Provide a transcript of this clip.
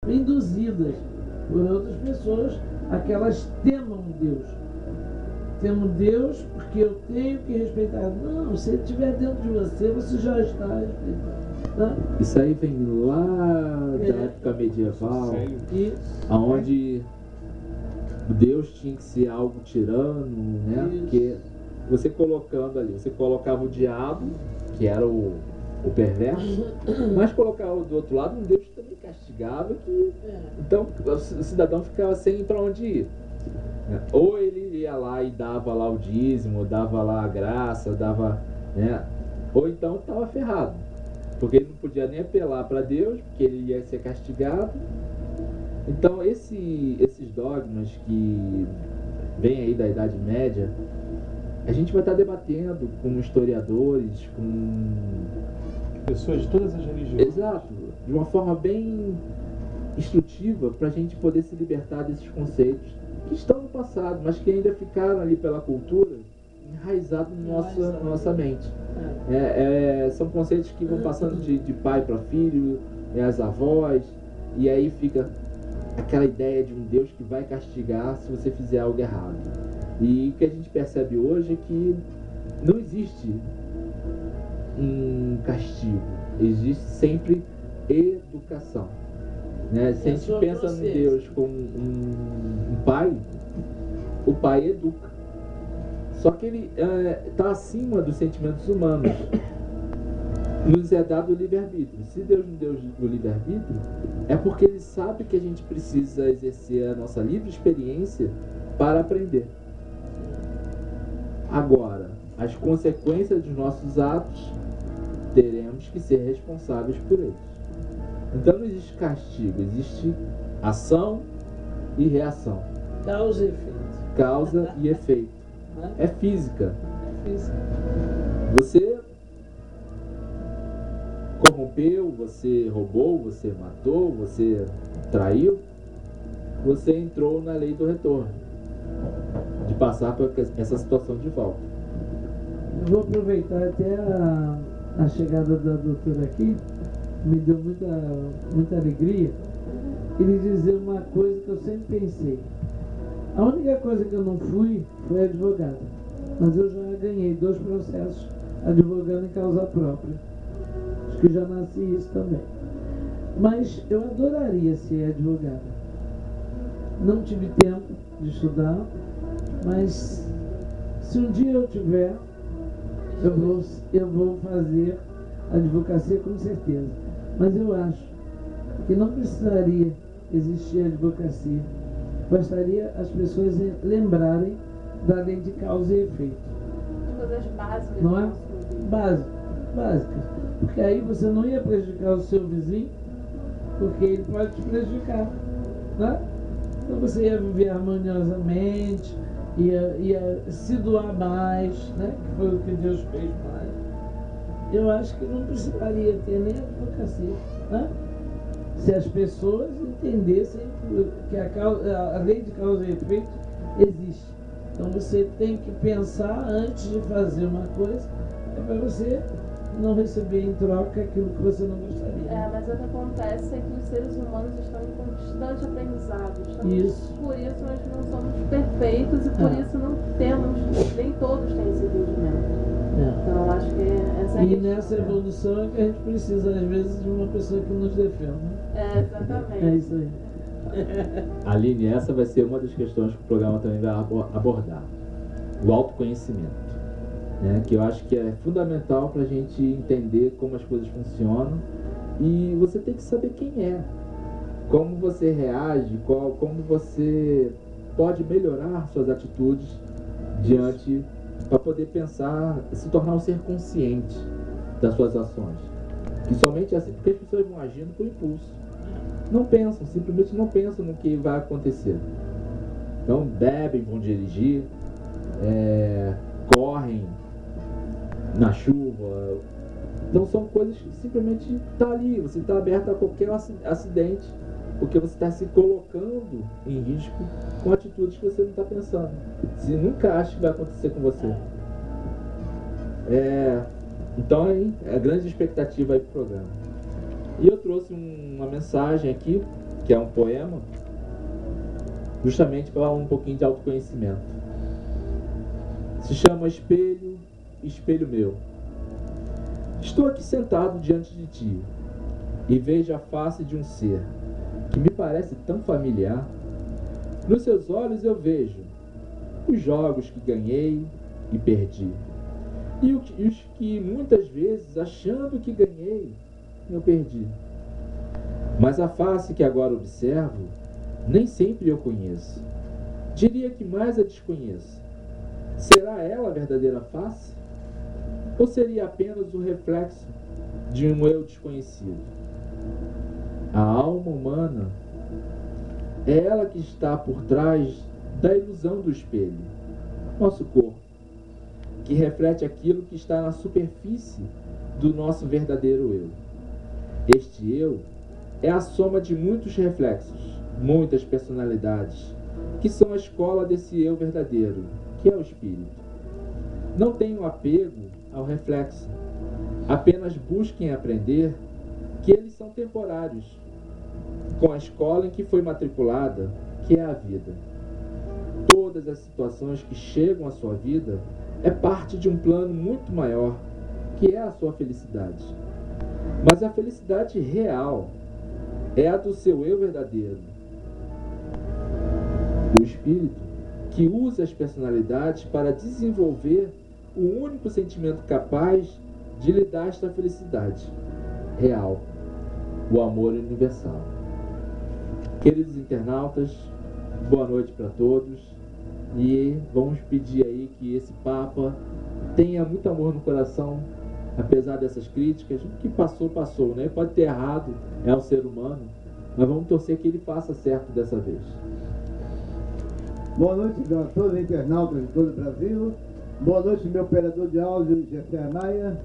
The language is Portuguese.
induzidas por outras pessoas a que elas temam Deus. Temo Deus porque eu tenho que respeitar. Não, se ele estiver dentro de você, você já está respeitando. Tá? Isso aí vem lá da época medieval, onde Deus tinha que ser algo tirano, né? Isso. Porque você colocando ali, você colocava o diabo, que era o perverso, mas colocava do outro lado um Deus que também castigava, então o cidadão ficava sem para onde ir. Ou ele ia lá e dava lá o dízimo, dava lá a graça, dava, né? Ou então estava ferrado, porque ele não podia nem apelar para Deus, porque ele ia ser castigado. Então esses dogmas que vêm aí da Idade Média, a gente vai estar debatendo com historiadores, com pessoas de todas as religiões. Exato, de uma forma bem instrutiva, para a gente poder se libertar desses conceitos que estão no passado, mas que ainda ficaram ali pela cultura, enraizados na nossa mente. São conceitos que vão passando de pai para filho, as avós, e aí fica aquela ideia de um Deus que vai castigar se você fizer algo errado. E o que a gente percebe hoje é que não existe um castigo, existe sempre educação. Né? Se a gente pensa em Deus como um pai, o pai educa. Só que ele está acima dos sentimentos humanos. Nos é dado o livre-arbítrio. Se Deus nos deu o livre-arbítrio, é porque Ele sabe que a gente precisa exercer a nossa livre experiência para aprender. Agora, as consequências dos nossos atos, teremos que ser responsáveis por eles. Então não existe castigo, existe ação e reação. Causa e efeito. Causa e efeito. É física. É física. Você corrompeu, você roubou, você matou, você traiu, você entrou na lei do retorno, de passar por essa situação de volta. Eu vou aproveitar até a chegada da doutora aqui, me deu muita alegria, ele dizer uma coisa que eu sempre pensei. A única coisa que eu não fui foi advogada, mas eu já ganhei 2 processos advogando em causa própria. Acho que já nasci isso também. Mas eu adoraria ser advogada. Não tive tempo de estudar, mas se um dia eu tiver, eu vou fazer advocacia com certeza. Mas eu acho que não precisaria existir advocacia. Bastaria as pessoas lembrarem da lei de causa e efeito. Coisas básicas. Não é? Básicas. Porque aí você não ia prejudicar o seu vizinho, porque ele pode te prejudicar. Né? Então você ia viver harmoniosamente, ia se doar mais, né? Que foi o que Deus fez mais. Eu acho que não precisaria ter nem advocacia. Né? Se as pessoas entendessem que a lei de causa e efeito existe. Então você tem que pensar antes de fazer uma coisa, para você não receber em troca aquilo que você não gostaria. Mas o que acontece é que os seres humanos estão em constante aprendizado. Isso. Por isso nós não somos perfeitos e por isso não temos, nem todos têm esse entendimento. Então eu acho que essa é a E questão. nessa evolução é que a gente precisa, às vezes, de uma pessoa que nos defenda. Exatamente. É isso aí. Aline, essa vai ser uma das questões que o programa também vai abordar. O autoconhecimento. Né? Que eu acho que é fundamental para a gente entender como as coisas funcionam. E você tem que saber quem é. Como você reage, como você pode melhorar suas atitudes diante, para poder pensar, se tornar um ser consciente das suas ações. E somente assim, porque as pessoas vão agindo por impulso. Não pensam, simplesmente não pensam no que vai acontecer. Então bebem, vão dirigir, correm na chuva. Então são coisas que simplesmente está ali, você está aberto a qualquer acidente, porque você está se colocando em risco com atitudes que você não está pensando. Você nunca acha que vai acontecer com você. Então é a grande expectativa aí pro programa. E eu trouxe uma mensagem aqui que é um poema, justamente para um pouquinho de autoconhecimento. Se chama Espelho, Espelho Meu. Estou aqui sentado diante de ti e vejo a face de um ser que me parece tão familiar. Nos seus olhos eu vejo os jogos que ganhei e perdi, e os que muitas vezes, achando que ganhei, eu perdi. Mas a face que agora observo, nem sempre eu conheço. Diria que mais a desconheço. Será ela a verdadeira face? Ou seria apenas o reflexo de um eu desconhecido? A alma humana é ela que está por trás da ilusão do espelho, nosso corpo, que reflete aquilo que está na superfície do nosso verdadeiro eu. Este eu é a soma de muitos reflexos, muitas personalidades, que são a escola desse eu verdadeiro, que é o espírito. Não tenham apego ao reflexo, apenas busquem aprender que eles são temporários, com a escola em que foi matriculada, que é a vida. Todas as situações que chegam à sua vida é parte de um plano muito maior, que é a sua felicidade. Mas a felicidade real é a do seu eu verdadeiro, o espírito que usa as personalidades para desenvolver o único sentimento capaz de lhe dar esta felicidade real, o amor universal. Queridos internautas, boa noite para todos, e vamos pedir aí que esse Papa tenha muito amor no coração, apesar dessas críticas. O que passou, passou, né? Pode ter errado, é um ser humano, mas vamos torcer que ele faça certo dessa vez. Boa noite a todos os internautas de todo o Brasil. Boa noite, meu operador de áudio, Jefé Maia.